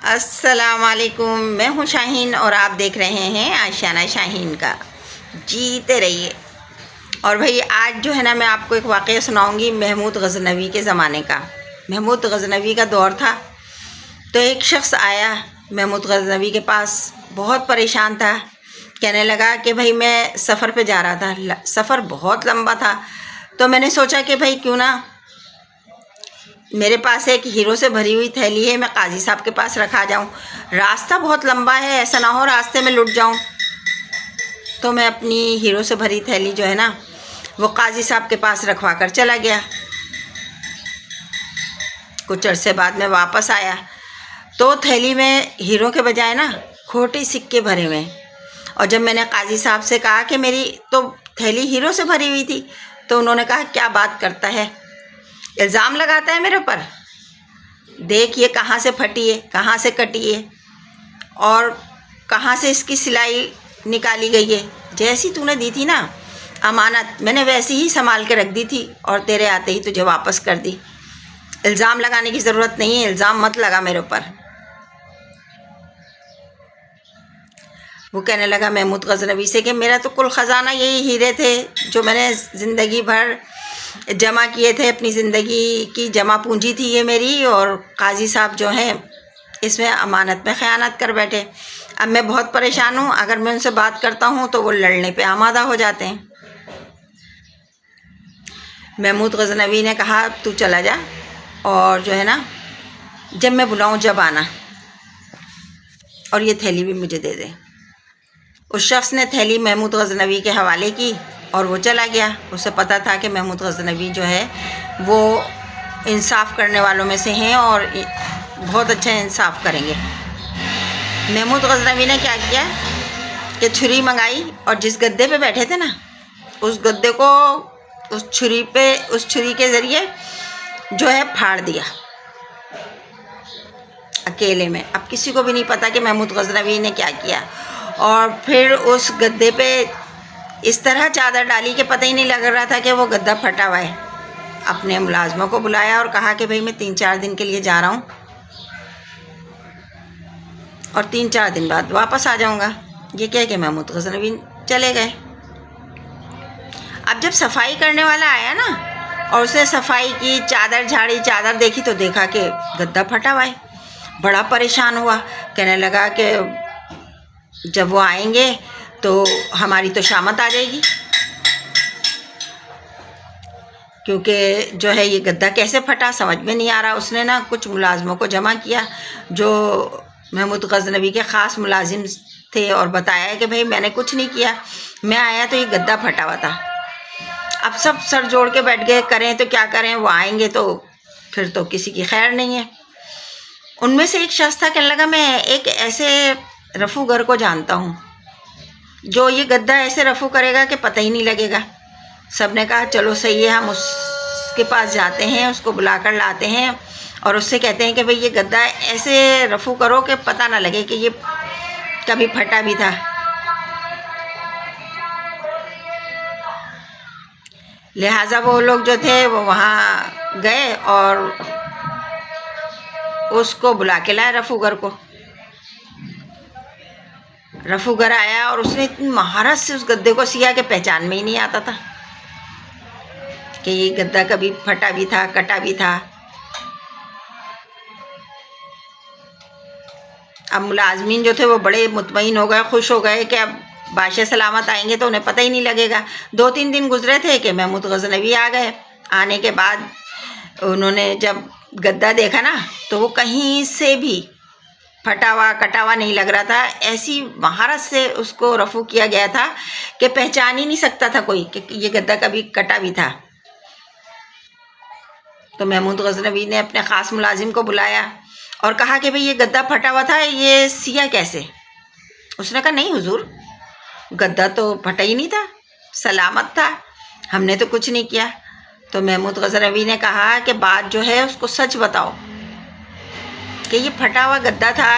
अस्सलाम वालेकुम। मैं हूँ शाहीन और आप देख रहे हैं आशियाना शाहीन का। जीते रहिए। और भाई आज जो है ना, मैं आपको एक वाक़या सुनाऊंगी महमूद गज़नवी के ज़माने का। महमूद गज़नवी का दौर था तो एक शख्स आया महमूद गज़नवी के पास, बहुत परेशान था। कहने लगा कि भाई मैं सफ़र पे जा रहा था, सफ़र बहुत लंबा था, तो मैंने सोचा कि भाई क्यों ना मेरे पास एक हीरो से भरी हुई थैली है, मैं काजी साहब के पास रखा जाऊं। रास्ता बहुत लंबा है, ऐसा ना हो रास्ते में लुट जाऊं। तो मैं अपनी हीरो से भरी थैली जो है ना, वो काजी साहब के पास रखवा कर चला गया। कुछ अरसे बाद में वापस आया तो थैली में हीरो के बजाय ना खोटे सिक्के भरे हुए। और जब मैंने काजी साहब से कहा कि मेरी तो थैली हीरो से भरी हुई थी, तो उन्होंने कहा क्या बात करता है, इल्ज़ाम लगाता है मेरे ऊपर। देख ये कहाँ से फटी है, कहाँ से कटी है और कहाँ से इसकी सिलाई निकाली गई है। जैसी तूने दी थी ना अमानत, मैंने वैसी ही संभाल के रख दी थी और तेरे आते ही तुझे वापस कर दी। इल्ज़ाम लगाने की ज़रूरत नहीं है, इल्ज़ाम मत लगा मेरे ऊपर। वो कहने लगा महमूद गज़नवी से कि मेरा तो कुल ख़जाना यही हीरे थे जो मैंने ज़िंदगी भर जमा किए थे, अपनी ज़िंदगी की जमा पूंजी थी ये मेरी, और काजी साहब जो हैं इसमें अमानत में ख़यानत कर बैठे। अब मैं बहुत परेशान हूँ, अगर मैं उनसे बात करता हूँ तो वो लड़ने पे आमादा हो जाते हैं। महमूद गज़नवी ने कहा तू चला जा और जो है ना जब मैं बुलाऊँ जब आना, और ये थैली भी मुझे दे दे। उस शख्स ने थैली महमूद गज़नवी के हवाले की और वो चला गया। उसे पता था कि महमूद गज़नवी जो है वो इंसाफ़ करने वालों में से हैं और बहुत अच्छा इंसाफ़ करेंगे। महमूद गज़नवी ने क्या किया कि छुरी मंगाई और जिस गद्दे पे बैठे थे ना, उस गद्दे को उस छुरी के ज़रिए जो है फाड़ दिया अकेले में। अब किसी को भी नहीं पता कि महमूद गज़नवी ने क्या किया। और फिर उस गद्दे पे इस तरह चादर डाली कि पता ही नहीं लग रहा था कि वो गद्दा फटा हुआ है। अपने मुलाजमों को बुलाया और कहा कि भाई मैं 3-4 दिन के लिए जा रहा हूँ और 3-4 दिन बाद वापस आ जाऊँगा। ये कह के महमूद गज़नवी चले गए। अब जब सफाई करने वाला आया ना और उसने सफाई की, चादर झाड़ी, चादर देखी तो देखा कि गद्दा फटा हुआ है। बड़ा परेशान हुआ, कहने लगा कि जब वो आएंगे तो हमारी तो शामत आ जाएगी, क्योंकि जो है ये गद्दा कैसे फटा समझ में नहीं आ रहा। उसने ना कुछ मुलाजमों को जमा किया जो महमूद गज़नवी के ख़ास मुलाजिम थे और बताया कि भाई मैंने कुछ नहीं किया, मैं आया तो ये गद्दा फटा हुआ था। अब सब सर जोड़ के बैठ गए, करें तो क्या करें, वो आएंगे तो फिर तो किसी की खैर नहीं है। उनमें से एक शख्स था, कहने लगा मैं एक ऐसे रफूगर को जानता हूँ जो ये गद्दा ऐसे रफू करेगा कि पता ही नहीं लगेगा। सब ने कहा चलो सही है, हम उसके पास जाते हैं, उसको बुला कर लाते हैं और उससे कहते हैं कि भाई ये गद्दा ऐसे रफू करो कि पता ना लगे कि ये कभी फटा भी था। लिहाजा वो लोग जो थे वो वहाँ गए और उसको बुला के लाए रफूगर को। रफूगर आया और उसने इतनी महारत से उस गद्दे को सिया कि पहचान में ही नहीं आता था कि ये गद्दा कभी फटा भी था, कटा भी था। अब मुलाजमीन जो थे वो बड़े मुतमईन हो गए, खुश हो गए कि अब बादशाह सलामत आएंगे तो उन्हें पता ही नहीं लगेगा। 2-3 दिन गुजरे थे कि महमूद गज़नवी आ गए। आने के बाद उन्होंने जब गद्दा देखा ना तो वो कहीं से भी फटा हुआ कटा हुआ नहीं लग रहा था। ऐसी महारत से उसको रफू किया गया था कि पहचान ही नहीं सकता था कोई कि ये गद्दा कभी कटा भी था। तो महमूद गज़नवी ने अपने ख़ास मुलाजिम को बुलाया और कहा कि भाई ये गद्दा फटा हुआ था, ये सिया कैसे। उसने कहा नहीं हुजूर, गद्दा तो फटा ही नहीं था, सलामत था, हमने तो कुछ नहीं किया। तो महमूद गज़नवी ने कहा कि बात जो है उसको सच बताओ कि ये फटा हुआ गद्दा था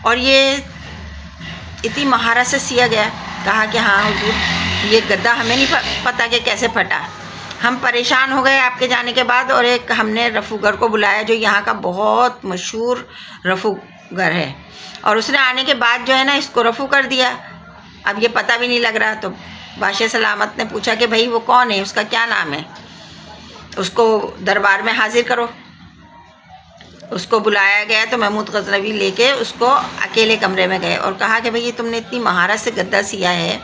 और ये इतनी महारत से सिया गया। कहा कि हाँ हुजूर, ये गद्दा हमें नहीं पता कि कैसे फटा। हम परेशान हो गए आपके जाने के बाद और एक हमने रफूगर को बुलाया जो यहाँ का बहुत मशहूर रफू घर है। और उसने आने के बाद जो है ना इसको रफू कर दिया। अब ये पता भी नहीं लग रहा। तो बादशाह सलामत ने पूछा कि भाई वो कौन है, उसका क्या नाम है, उसको दरबार में हाजिर करो। उसको बुलाया गया तो महमूद गजनवी लेके उसको अकेले कमरे में गए और कहा कि भाई ये तुमने इतनी महारत से गद्दा सिया है,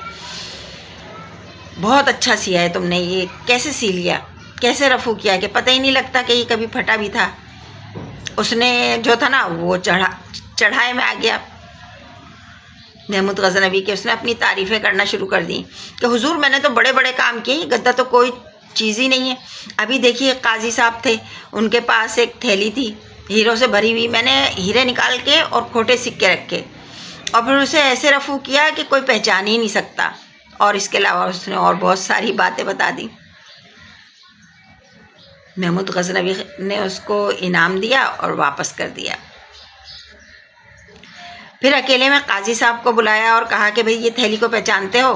बहुत अच्छा सिया है तुमने, ये कैसे सी लिया, कैसे रफू किया कि पता ही नहीं लगता कि ये कभी फटा भी था। उसने जो था ना वो चढ़ाए में आ गया महमूद गजनवी के। उसने अपनी तारीफ़ें करना शुरू कर दी कि हुजूर मैंने तो बड़े बड़े काम किए, गद्दा तो कोई चीज़ ही नहीं है। अभी देखिए काजी साहब थे, उनके पास एक थैली थी हीरों से भरी हुई, मैंने हीरे निकाल के और खोटे सिक्के रखे और फिर उसे ऐसे रफू किया कि कोई पहचान ही नहीं सकता। और इसके अलावा उसने और बहुत सारी बातें बता दी। महमूद गजनवी ने उसको इनाम दिया और वापस कर दिया। फिर अकेले में काजी साहब को बुलाया और कहा कि भाई ये थैली को पहचानते हो?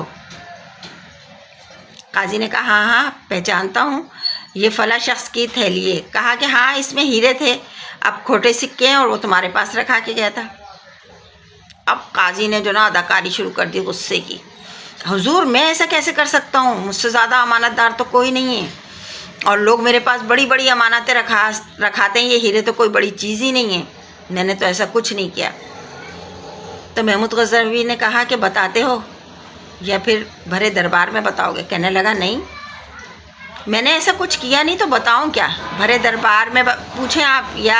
काजी ने कहा हाँ हाँ पहचानता हूँ, ये फला शख्स की थैली है। कहा कि हाँ इसमें हीरे थे, अब खोटे सिक्के हैं और वो तुम्हारे पास रखा के गया था। अब काजी ने जो ना अदाकारी शुरू कर दी गुस्से की। हुजूर मैं ऐसा कैसे कर सकता हूँ, मुझसे ज़्यादा अमानतदार तो कोई नहीं है और लोग मेरे पास बड़ी बड़ी अमानतें रखाते हैं, ये हीरे तो कोई बड़ी चीज़ ही नहीं है, मैंने तो ऐसा कुछ नहीं किया। तो महमूद गजनवी ने कहा कि बताते हो या फिर भरे दरबार में बताओगे? कहने लगा नहीं मैंने ऐसा कुछ किया नहीं, तो बताऊं क्या? भरे दरबार में पूछें आप या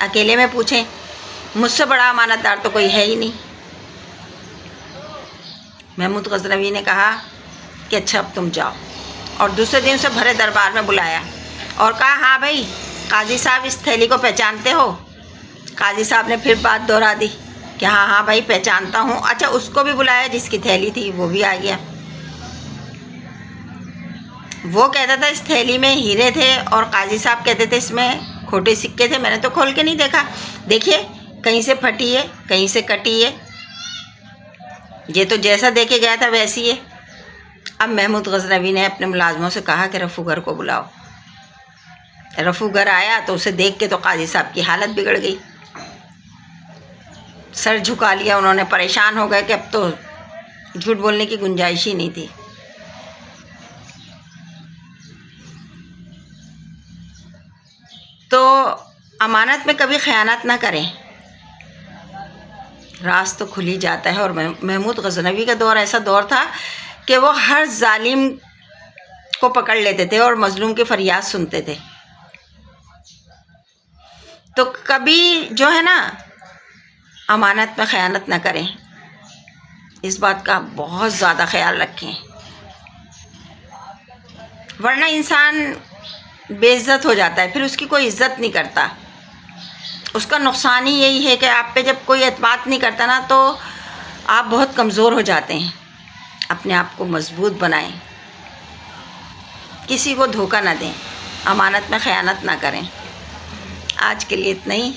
अकेले में पूछें, मुझसे बड़ा अमानतदार तो कोई है ही नहीं। महमूद गजनवी ने कहा कि अच्छा अब तुम जाओ। और दूसरे दिन उसे भरे दरबार में बुलाया और कहा हाँ भाई काजी साहब इस थैली को पहचानते हो? काजी साहब ने फिर बात दोहरा दी कि हाँ हाँ भाई पहचानता हूँ। अच्छा उसको भी बुलाया जिसकी थैली थी, वो भी आ गया। वो कहता था इस थैली में हीरे थे और काजी साहब कहते थे इसमें खोटे सिक्के थे, मैंने तो खोल के नहीं देखा, देखिए कहीं से फटी है कहीं से कटी है, ये तो जैसा देखे गया था वैसी है। अब महमूद गजनवी ने अपने मुलाजमों से कहा कि रफूगर को बुलाओ। रफूगर आया तो उसे देख के तो काजी साहब की हालत बिगड़ गई, सर झुका लिया उन्होंने, परेशान हो गए कि अब तो झूठ बोलने की गुंजाइश ही नहीं थी। तो अमानत में कभी ख़यानत ना करें, राज तो खुल ही जाता है। और महमूद गजनवी का दौर ऐसा दौर था कि वो हर जालिम को पकड़ लेते थे और मजलूम की फरियाद सुनते थे। तो कभी जो है ना अमानत में ख़यानत ना करें, इस बात का बहुत ज़्यादा ख्याल रखें, वरना इंसान बेइज्जत हो जाता है, फिर उसकी कोई इज्जत नहीं करता। उसका नुकसान ही यही है कि आप पे जब कोई एतमाद नहीं करता ना तो आप बहुत कमज़ोर हो जाते हैं। अपने आप को मजबूत बनाएं, किसी को धोखा ना दें, अमानत में ख़यानत ना करें। आज के लिए इतना ही,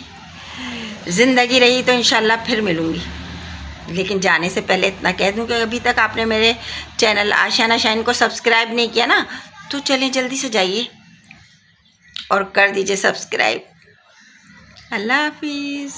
ज़िंदगी रही तो इंशाल्लाह फिर मिलूँगी, लेकिन जाने से पहले इतना कह दूँ कि अभी तक आपने मेरे चैनल आशियाना शाइन को सब्सक्राइब नहीं किया ना तो चलें जल्दी से जाइए और कर दीजिए सब्सक्राइब। अल्लाह हाफिज़।